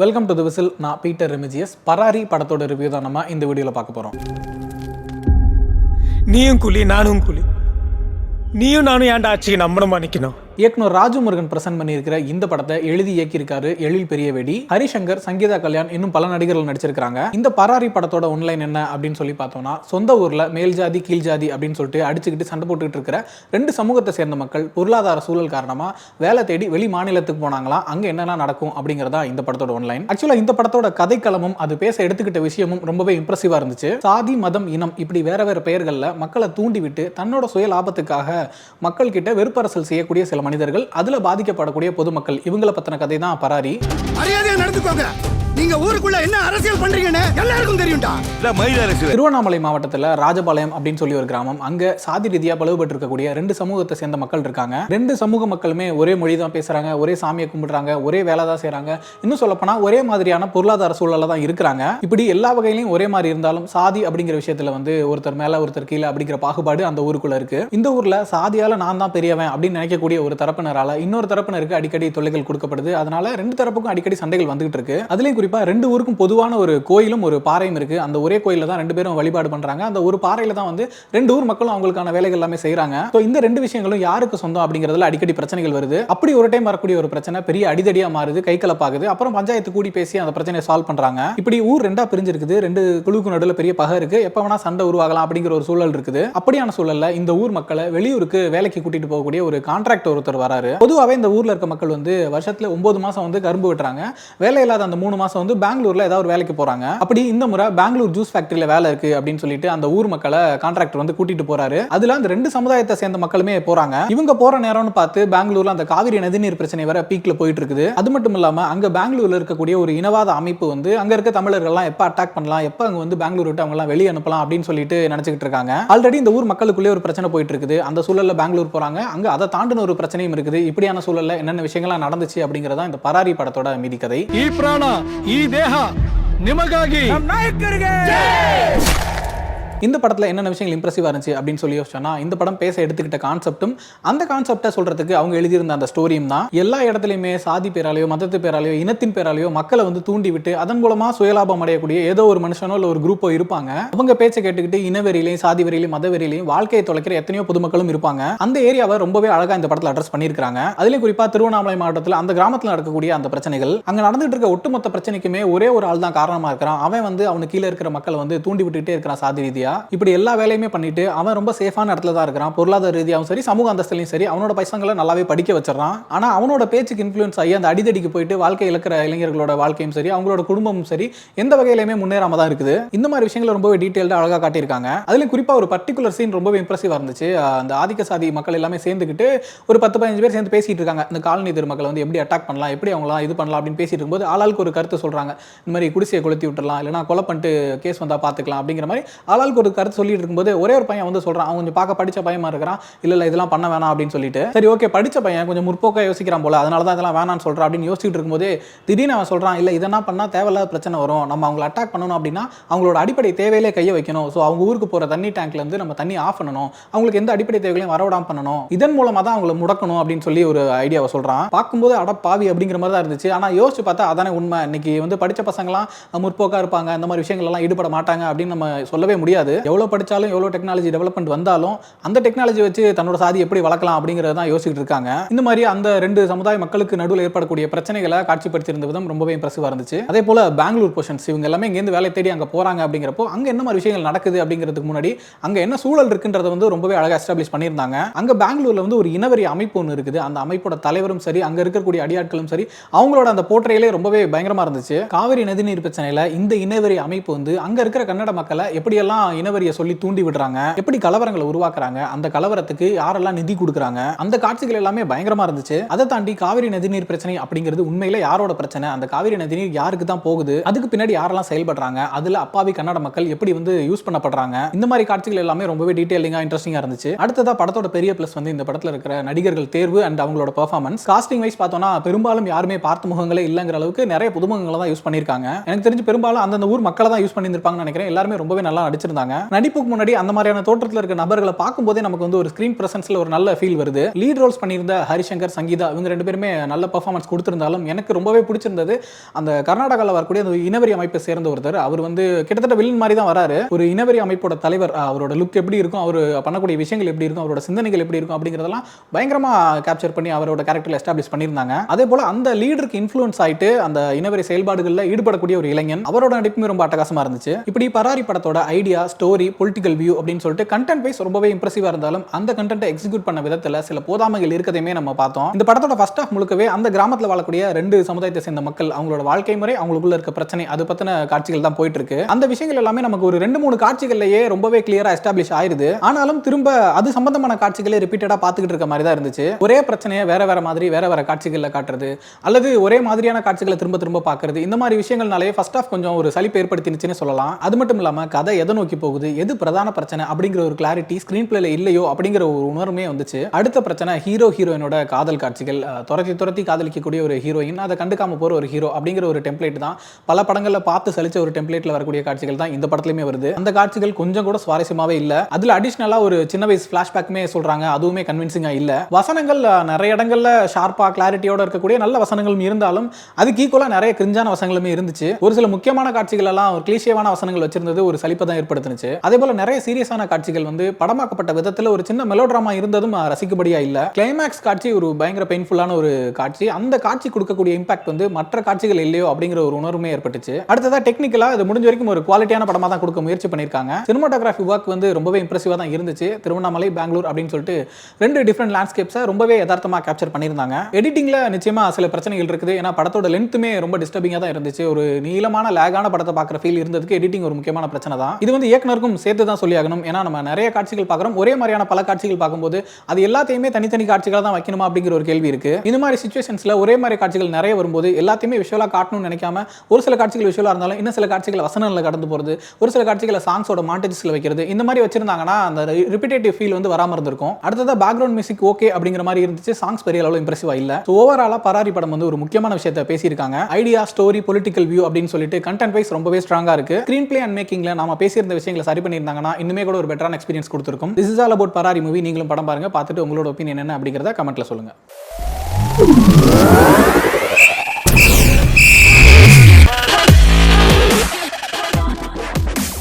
Welcome to the whistle. நான் Peter Remigius. பராரி படத்தோட review தான் நம்ம இந்த வீடியோவில் பார்க்க போகிறோம். நீயும் கூலி நானும் கூலி, நீயும் நானும் ஏன்டா ஆச்சு நம்பணுமா நிற்கணும். இயக்குனர் ராஜு முருகன் பிரசன்ட் பண்ணியிருக்கிற இந்த படத்தை எழுதி இயக்கியிருக்காரு எழில் பெரியவேடி, ஹரிசங்கர், சங்கீதா கல்யாண், இன்னும் பல நடிகர்கள் நடிச்சிருக்காங்க. இந்த பராரி படத்தோட ஒன்லைன் என்ன அப்படின்னு சொல்லி பார்த்தோம்னா, சொந்த ஊர்ல மேல் ஜாதி கீழ் ஜாதி அப்படின்னு சொல்லிட்டு அடிச்சுக்கிட்டு சண்டை போட்டுக்கிட்டு இருக்கிற ரெண்டு சமூகத்தை சேர்ந்த மக்கள் பொருளாதார சூழல் காரணமா வேலை தேடி வெளி மாநிலத்துக்கு போனாங்களா, அங்க என்னென்ன நடக்கும் அப்படிங்கறதா இந்த படத்தோட ஒன்லைன். ஆக்சுவலா இந்த படத்தோட கதைக்களமும் அது பேச எடுத்துக்கிட்ட விஷயமும் ரொம்பவே இம்ப்ரெசிவா இருந்துச்சு. சாதி, மதம், இனம் இப்படி வேற வேற பெயர்கள்ல மக்களை தூண்டி விட்டு தன்னோட சுய லாபத்துக்காக மக்கள் கிட்ட வெறுப்பரசல் செய்யக்கூடிய சில மனிதர்கள், அதுல பாதிக்கப்படக்கூடிய பொதுமக்கள், இவங்களை பத்தின கதை தான் பராரி. மரியாதையா நடந்துக்கோங்க. நீங்க ஊருக்குள்ள என்ன அரசியல் பண்றீங்கன்னு எல்லாருக்கும் தெரியும்டா. திருவண்ணாமலை மாவட்டத்துல ராஜபாளையம் அப்படின்னு சொல்லி ஒரு கிராமம். அங்க சாதி ரீதியா பிளவுபட்டு இருக்கக்கூடிய ரெண்டு சமூகத்தை சேர்ந்த மக்கள் இருக்காங்க. ரெண்டு சமூக மக்களுமே ஒரே மொழி தான் பேசுறாங்க, ஒரே சாமியை கும்பிடுறாங்க, ஒரே வேலை தான் செய்யறாங்க. இன்னும் சொல்லப்போனா ஒரே மாதிரியான பொருளாதார சூழல்ல தான் இருக்கிறாங்க. இப்படி எல்லா வகையிலையும் ஒரே மாதிரி இருந்தாலும் சாதி அப்படிங்கிற விஷயத்துல ஒருத்தர் மேல ஒருத்தர் கீழே அப்படிங்கிற பாகுபாடு அந்த ஊருக்குள்ள இருக்கு. இந்த ஊர்ல சாதியால நான் தான் பெரியவன் அப்படின்னு நினைக்கக்கூடிய ஒரு தரப்பினரால இன்னொரு தரப்பினருக்கு அடிக்கடி தொல்லைகள் கொடுக்கப்படுது. அதனால ரெண்டு தரப்புக்கும் அடிக்கடி சண்டைகள் வந்துகிட்டு இருக்கு. அதுலயும் குறிப்பா ரெண்டு ஊருக்கும் பொதுவான ஒரு கோயிலும் ஒரு பாறையும் இருக்கு. அந்த ஒரே கோயில தான் ரெண்டு பேரும் வழிபாடு பண்றாங்க. அந்த ஒரு பாறையில தான் ரெண்டு ஊர் மக்களும் அவங்களுக்கான வேலைகள் எல்லாமே செய்யறாங்க. இந்த ரெண்டு விஷயங்களும் யாருக்கு சொந்தம் அப்படிங்கறதுல அடிக்கடி பிரச்சனைகள் வருது. அப்படி ஒரு டைம் வரக்கூடிய ஒரு பிரச்சனை பெரிய அடிதடியா மாறுது, கை கலப்பாகுது. அப்புறம் பஞ்சாயத்து கூடி பேசி அந்த பிரச்சனையை சால்வ் பண்றாங்க. இப்படி ஊர் ரெண்டா பிரிஞ்சிருக்குது. ரெண்டு குழுக்கு நடுவில் பெரிய பகை இருக்கு. எப்ப வேணா சண்டை உருவாகலாம் அப்படிங்கிற ஒரு சூழல் இருக்குது. அப்படியான சூழல்ல இந்த ஊர் மக்களை வெளியூருக்கு வேலைக்கு கூட்டிட்டு போகக்கூடிய ஒரு கான்ட்ராக்ட் ஒருத்தர் வராரு. பொதுவாகவே இந்த ஊர்ல இருக்க மக்கள் வருஷத்துல 9 மாசம் கரும்பு வெட்டுறாங்க. வேலை இல்லாத அந்த 3 மாசம் பெங்களூர்ல ஏதாவது ஒரு வேலைக்கு போறாங்க. அப்படி இந்த முறை பெங்களூர் ஜூஸ் ஃபேக்டரியில வேலை இருக்கு அப்படின்னு சொல்லிட்டு அந்த ஊர் மக்களை கான்ட்ராக்டர் கூட்டிட்டு போறாரு. அதுல அந்த ரெண்டு சமுதாயத்தை சேர்ந்த மக்களுமே போறாங்க. இவங்க போற நேரம்னு பார்த்து பெங்களூர்ல அந்த காவிரி நதிநீர் பிரச்சனை வர பீக்ல போயிட்டு இருக்குது. அது மட்டும் இல்லாம அங்க பெங்களூர்ல இருக்கக்கூடிய ஒரு இனவாத அமைப்பு அங்க இருக்க தமிழர்கள் எல்லாம் எப்ப அட்டாக் பண்ணலாம், எப்ப அங்க பெங்களூர் விட்டு அவங்க எல்லாம் வெளியே அனுப்பலாம் அப்படின்னு சொல்லிட்டு நினைச்சிட்டு இருக்காங்க. ஆல்ரெடி இந்த ஊர் மக்களுக்குள்ளே ஒரு பிரச்சனை போயிட்டு இருக்குது. அந்த சூழல்ல பெங்களூர் போறாங்க. அங்க அதை தாண்டின ஒரு பிரச்சனையும் இருக்குது. இப்படியான சூழல்ல என்னென்ன விஷயங்கள்லாம் நடந்துச்சு அப்படிங்கறதா இந்த பராரி படத்தோட மீதி கதை. ಈ ಪ್ರಾಣ ಈ ದೇಹ ನಿಮಗಾಗಿ ನಮ್ಮ ನಾಯಕರಿಗೆ இந்த படத்தில் என்னென்ன விஷயங்கள் இம்ப்ரெசிவாக இருந்துச்சு அப்படின்னு சொல்லி யோசிச்சோன்னா, இந்த படம் பேச எடுத்துக்கிட்ட கான்செப்டும் அந்த கான்செப்டை சொல்றதுக்கு அவங்க எழுதியிருந்த அந்த ஸ்டோரியும் தான். எல்லா இடத்துலையுமே சாதி பேராலையோ மதத்து பேராலையோ இனத்தின் பேராலையோ மக்களை தூண்டி விட்டு அதன் மூலமா சுயலாபம் அடையக்கூடிய ஏதோ ஒரு மனுஷனோ இல்லை ஒரு குரூப்போ இருப்பாங்க. அவங்க பேச்சை கேட்டுக்கிட்டு இனவெறியிலையும் சாதி வெறியிலையும் மத வெறியிலையும் வாழ்க்கையை தொலைக்கிற எத்தனையோ பொதுமக்களும் இருப்பாங்க. அந்த ஏரியாவை ரொம்பவே அழகா இந்த படத்தில் அட்ரஸ் பண்ணியிருக்காங்க. அதுலேயும் குறிப்பா திருவண்ணாமலை மாவட்டத்தில் அந்த கிராமத்தில் நடக்கக்கூடிய அந்த பிரச்சனைகள், அங்க நடந்துட்டு இருக்க ஒட்டுமொத்த பிரச்சனைக்குமே ஒரே ஒரு ஆள் தான் காரணமா இருக்கிறான். அவன் அவனுக்கு கீழே இருக்கிற மக்களை தூண்டி விட்டுட்டே இருக்கிறான் சாதி ரீதியா. இப்படி எல்லா வேலையுமே பண்ணிட்டு அவன் ரொம்ப சேஃபான இடத்துல தான் இருக்கிறான். பொருளாதார ரீதியாகவும் சரி, சமூக அந்தஸ்திலையும் சரி, அவனோட பசங்களை நல்லாவே படிக்க வச்சிடறான். ஆனா அவனோட பேச்சுக்கு இன்ஃப்ளூயன்ஸ் ஆகி அந்த அடிதடிக்கு போயிட்டு வாழ்க்கை இழக்கிற இளைஞர்களோட வாழ்க்கையும் சரி, அவங்களோட குடும்பமும் சரி, எந்த வகையிலுமே முன்னேறாம தான் இருக்குது. இந்த மாதிரி விஷயங்களை ரொம்பவே டீடைல்டா அழகா காட்டியிருக்காங்க. அதுல குறிப்பா ஒரு பர்டிகுலர் சீன் ரொம்பவே இம்ப்ரெசிவா இருந்துச்சு. அந்த ஆதிக்க சாதி மக்கள் எல்லாமே சேர்ந்துக்கிட்டு ஒரு 10-15 பேர் சேர்ந்து பேசிட்டு இருக்காங்க. இந்த காலனி தெரு மக்களை எப்படி அட்டாக் பண்ணலாம், எப்படி அவங்களாம் இது பண்ணலாம் அப்படின்னு பேசிட்டு இருக்கும்போது ஆளாளுக்கு ஒரு கருத்து சொல்றாங்க. இந்த மாதிரி குடிசையை கொளுத்தி விட்டுறலாம், இல்லைனா கொலை பண்ணிட்டு கேஸ் வந்தா பாத்துக்கலாம் அப்படிங்கிற மாதிரி ஆளாளுக்கு ஒரு கருத்து சொல்லிட்டு இருக்கும்போது ஒரே ஒரு பையன் சொல்றான், அவன் கொஞ்சம் பார்க்க படிச்ச பையமா இருக்கிறான், இல்ல இதெல்லாம் பண்ண வேணாம் அப்படின்னு சொல்லிட்டு. சரி ஓகே, படிச்ச பையன் கொஞ்சம் முற்போக்கா யோசிக்கிறான் போல, அதனால தான் இதெல்லாம் வேணாம்னு சொல்றான் அப்படின்னு யோசிச்சுட்டு இருக்கும்போது திடீர்னு அவன் சொல்றான், இல்ல இதெல்லாம் பண்ணா தேவையில்லாத பிரச்சனை வரும், நம்ம அவங்களை அட்டாக் பண்ணணும் அப்படின்னா அவங்களோட அடிப்படை தேவையிலே கையை வைக்கணும். ஸோ அவங்க ஊருக்கு போற தண்ணி டேங்க்ல இருந்து நம்ம தண்ணி ஆஃப் பண்ணணும், அவங்களுக்கு எந்த அடிப்படை தேவைகளையும் வரவிடாம பண்ணணும், இதன் மூலமா தான் அவங்களை முடக்கணும் அப்படின்னு சொல்லி ஒரு ஐடியாவை சொல்றான். பார்க்கும்போது அட பாவி அப்படிங்கிற மாதிரி தான் இருந்துச்சு. ஆனா யோசிச்சு பார்த்தா அதானே உண்மை. இன்னைக்கு படிச்ச பசங்களாம் முற்போக்கா இருப்பாங்க, இந்த மாதிரி விஷயங்கள் எல்லாம் ஈடுபட மாட்டாங்க அப்படின்னு நம்ம சொல்லவே முடியாது. எவ்வளவு படிச்சாலும் எவ்வளவு டெக்னாலஜி டெவலப்மெண்ட் வந்தாலும் அந்த டெக்னாலஜி வச்சு தன்னோட சாதி எப்படி வளர்க்கலாம் அப்படிங்கறத தான் யோசிச்சுட்டு இருக்காங்க. இந்த மாதிரி அந்த ரெண்டு சமுதாய மக்களுக்கு நடுவில் ஏற்படக்கூடிய பிரச்சனைகளை காட்சிப்படுத்தியிருந்த விதம் ரொம்பவே இம்ப்ரெசிவா இருந்துச்சு. அதே போல பெங்களூர் போர்ஷன்ஸ் இவங்க எல்லாமே இங்க இருந்து வேலை தேடி அங்க போறாங்க அப்படிங்கிறப்போ அங்க என்ன மாதிரி விஷயங்கள் நடக்குது அப்படிங்கிறதுக்கு முன்னாடி அங்க என்ன சூழல் இருக்குன்றத ரொம்பவே அழகா எஸ்டாப்ளிஷ் பண்ணியிருந்தாங்க. அங்க பெங்களூர்ல ஒரு இனவெறி அமைப்பு ஒன்று இருக்குது. அந்த அமைப்போட தலைவரும் சரி, அங்க இருக்கக்கூடிய அடியாட்களும் சரி, அவங்களோட அந்த போர்ட்ரேலே ரொம்பவே பயங்கரமா இருந்துச்சு. காவிரி நதிநீர் பிரச்சனையில இந்த இனவெறி அமைப்பு அங்க இருக்கிற கன்னட மக்களை எப்படியெல்லாம் இனவெறியை சொல்லி தூண்டி விடுறாங்க, எப்படி கலவரங்களை உருவாக்குறாங்க, அந்த கலவரத்துக்கு யாரெல்லாம் நிதி கொடுக்குறாங்க, அந்த காட்சிகள் எல்லாமே பயங்கரமா இருந்துச்சு. அதை தாண்டி காவிரி நதிநீர் பிரச்சனை அப்படிங்கிறது உண்மையில யாரோட பிரச்சனை, அந்த காவிரி நதிநீர் யாருக்கு தான் போகுது, அதுக்கு பின்னாடி யாரெல்லாம் செயல்படுறாங்க, அதுல அப்பாவி கன்னட மக்கள் எப்படி யூஸ் பண்ணப்படுறாங்க, இந்த மாதிரி காட்சிகள் எல்லாமே ரொம்பவே டீடைலிங்கா இன்ட்ரெஸ்டிங்கா இருந்துச்சு. அடுத்ததா படத்தோட பெரிய பிளஸ் இந்த படத்துல இருக்கிற நடிகர்கள் தேர்வு அண்ட் அவங்களோட பெர்ஃபார்மன்ஸ். காஸ்டிங் வைஸ் பார்த்தோம்னா பெரும்பாலும் யாருமே பார்த்த முகங்களே இல்லங்கிற அளவுக்கு நிறைய புதுமுகங்களை தான் யூஸ் பண்ணிருக்காங்க. எனக்கு தெரிஞ்சு பெரும்பாலும் அந்தந்த ஊர் மக்களை தான் யூஸ் பண்ணியிருப்பாங்கன்னு நினைக்கிறேன். எல்லாருமே ரொம்பவே நல்லா நடிச்சிருந்தாங்க. பண்ணியிருந்தாங்க. நடிப்புக்கு முன்னாடி அந்த மாதிரியான தோற்றத்தில் இருக்க நபர்களை பார்க்கும்போதே நமக்கு வந்து ஒரு ஸ்கிரீன் பிரசன்ஸ்ல ஒரு நல்ல ஃபீல் வருது. லீட் ரோல்ஸ் பண்ணியிருந்த ஹரிசங்கர், சங்கீதா இவங்க 2 பேருமே நல்ல பெர்ஃபார்மன்ஸ் கொடுத்திருந்தாலும் எனக்கு ரொம்பவே பிடிச்சிருந்தது அந்த கர்நாடகாவில் வரக்கூடிய அந்த இனவெறி அமைப்பை சேர்ந்த ஒருத்தர். அவர் வந்து கிட்டத்தட்ட வில்லன் மாதிரி தான் வராரு. ஒரு இனவெறி அமைப்போட தலைவர், அவரோட லுக் எப்படி இருக்கும், அவர் பண்ணக்கூடிய விஷயங்கள் எப்படி இருக்கும், அவரோட சிந்தனைகள் எப்படி இருக்கும் அப்படிங்கிறதெல்லாம் பயங்கரமா கேப்சர் பண்ணி அவரோட கேரக்டர்ல எஸ்டாப்ளிஷ் பண்ணியிருந்தாங்க. அதே போல அந்த லீடருக்கு இன்ஃப்ளூயன்ஸ் ஆயிட்டு அந்த இனவெறி செயல்பாடுகளில் ஈடுபடக்கூடிய ஒரு இளைஞன், அவரோட நடிப்புமே ரொம்ப அட்டகாசமா இருந்துச்சு. இப்படி பராரி படத்தோட ஐடியா, ஸ்டோரி, பொலிட்டிக்கல் வியூ அப்படின்னு சொல்லிட்டு கண்டென்ட் வைஸ் ரொம்பவே இம்ப்ரெசிவா இருந்தாலும் அந்த கண்டென்ட்டை எக்ஸிக்யூட் பண்ண விதத்துல சில போதாமைகள் இருக்கதையுமே நம்ம பார்த்தோம். இந்த படத்தோட ஃபர்ஸ்ட் ஹாஃப் முழுக்கவே அந்த கிராமத்தில் வாழக்கூடிய 2 சமுதாயத்தை சேர்ந்த மக்கள், அவங்களோட வாழ்க்கை முறை, அவங்களுக்குள்ள இருக்க பிரச்சனை, அது பத்தின காட்சிகள் தான் போயிட்டு இருக்கு. அந்த விஷயங்கள் எல்லாமே நமக்கு ஒரு 2-3 காட்சிகள்லயே ரொம்பவே கிளியரா எஸ்டாப்ளிஷ் ஆயிருது. ஆனாலும் திரும்ப அது சம்பந்தமான காட்சிகளை ரிப்பீட்டடா பார்த்துக்கிட்டு இருக்க மாதிரி தான் இருந்துச்சு. ஒரே பிரச்சனையை வேற வேற மாதிரி வேற வேற காட்சிகள்ல காட்டுறது, அல்லது ஒரே மாதிரியான காட்சிகளை திரும்ப திரும்ப பார்க்கறது, இந்த மாதிரி விஷயங்கள்னாலே ஃபர்ஸ்ட் ஹாஃப் கொஞ்சம் ஒரு சலிப்பு ஏற்படுத்தினுச்சுன்னு சொல்லலாம். அது மட்டும் இல்லாம கதை எதை நோக்கி போகுது, எது பிரதான பிரச்சனை அப்படிங்கிற ஒரு கிளாரிட்டி ஸ்கிரீன் பிளேல இல்லையோ அப்படிங்கிற ஒரு உணர்வுமே வந்துச்சு. அடுத்த பிரச்சனை ஹீரோ ஹீரோயினோட காதல் காட்சிகள். துரத்தி காதலிக்கக்கூடிய ஒரு ஹீரோயின், அதை கண்டுக்காம போற ஒரு ஹீரோ அப்படிங்கிற ஒரு டெம்ப்ளேட் தான் பல படங்கள்ல பார்த்து சலிச்ச ஒரு டெம்ப்ளேட்ல வரக்கூடிய காட்சிகள் தான் இந்த படத்துலயுமே வருது. அந்த காட்சிகள் கொஞ்சம் கூட சுவாரஸ்யமாவே இல்ல. அதுல அடிஷனலா ஒரு சின்ன வயசு பிளாஷ்பேக்குமே சொல்றாங்க, அதுவுமே கன்வின்சிங்கா இல்ல. வசனங்கள் நிறைய இடங்கள்ல ஷார்ப்பா கிளாரிட்டியோட இருக்கக்கூடிய நல்ல வசனங்களும் இருந்தாலும் அதுக்கு ஈக்குவலா நிறைய கிரிஞ்சான வசனங்களுமே இருந்துச்சு. ஒரு சில முக்கியமான காட்சிகள் எல்லாம் ஒரு கிளீஷேவான வசனங்கள் வச்சிருந்தது ஒரு சலிப்பை தான் ஏற்படுத்துச்சு. அதே போல நிறைய சீரியஸான காட்சிகள் வந்து படமாக்கப்பட்ட விதத்துல ஒரு சின்ன மெலோட்ராமா இருந்ததும் ரசிக்கபடியா இல்ல. கிளைமேக்ஸ் காட்சி ஒரு பயங்கர பெயின்ஃபுல்லான ஒரு காட்சி. அந்த காட்சி கொடுக்கக்கூடிய இம்பாக்ட் வந்து மற்ற காட்சிகள் இல்லையோ அப்படிங்கிற ஒரு உணர்வுமே ஏற்பட்டுச்சு. அடுத்ததா டெக்னிக்கலா இது முடிஞ்ச வரைக்கும் ஒரு குவாலிட்டியான படமா தான் கொடுக்க முயற்சி பண்ணிருக்காங்க. சினிமாட்டோகிராஃபி ஒர்க் வந்து ரொம்பவே இம்ப்ரெசிவா தான் இருந்துச்சு. திருவண்ணாமலை, பெங்களூர் அப்படின்னு சொல்லிட்டு 2 டிஃபரெண்ட் லேண்ட்ஸ்கேப்ஸை ரொம்பவே யதார்த்தமா கேப்சர் பண்ணியிருந்தாங்க. எடிட்டிங்ல நிச்சயமா சில பிரச்சனைகள் இருக்குது. ஏன்னா படத்தோட லென்த்துமே ரொம்ப டிஸ்டர்பிங்கா தான் இருந்துச்சு. ஒரு நீளமான லேகான படத்தை பார்க்குற ஃபீல் இருந்ததுக்கு எடிட்டிங் ஒரு முக்கியமான பிரச்சனை தான். இது வந்து இயக்குனருக்கும் சேர்த்து தான் சொல்லி ஆகணும். ஏன்னா நம்ம நிறைய காட்சிகள் பார்க்குறோம், ஒரே மாதிரியான பல காட்சிகள் பார்க்கும்போது அது எல்லாத்தையுமே தனித்தனி காட்சிகளாக தான் வைக்கணுமா அப்படிங்கிற ஒரு கேள்வி இருக்கு. இந்த மாதிரி சிச்சுவேஷன்ஸ்ல ஒரே மாதிரி காட்சிகள் நிறைய வரும்போது எல்லாத்தையுமே விஷுவலா காட்டணும்னு நினைக்காம ஒரு சில காட்சிகள் விஷுவலா இருந்தாலும் இன்னும் சில காட்சிகள் வசனங்களை கடந்து போறது, ஒரு சில காட்சிகளை சாங்ஸோட மாண்டேஜஸ்ல வைக்கிறது, இந்த மாதிரி வச்சிருந்தாங்கன்னா அந்த ரிப்பீட்டேட்டிவ் ஃபீல் வந்து வராம இருந்திருக்கும். அடுத்ததா பேக்ரவுண்ட் மியூசிக் ஓகே அப்படிங்கிற மாதிரி இருந்துச்சு. சாங்ஸ் பெரிய அளவுல இம்ப்ரெசிவா இல்ல. சோ ஓவராலா பராரி படம் வந்து ஒரு முக்கியமான விஷயத்தை பேசியிருக்காங்க. ஐடியா, ஸ்டோரி, பொலிட்டிக்கல் வியூ அப்படின்னு சொல்லிட்டு கண்டென்ட் வைஸ் ரொம்பவே ஸ்ட்ராங்கா இருக்கு. ஸ்கிரீன் பிளே அண்ட் மேக்கிங்ல நாம பேசியிருந்த விஷயங்களை சரி பண்ணியிருந்தாங்கன்னா இன்னுமே கூட ஒரு பெட்டரான எக்ஸ்பீரியன்ஸ் கொடுத்திருக்கும். This is all about Parari movie. நீங்களும் படம் பாருங்க, பார்த்துட்டு உங்களோட ஒப்பீனியன் என்ன அப்படிங்கறத கமெண்ட்ல சொல்லுங்க.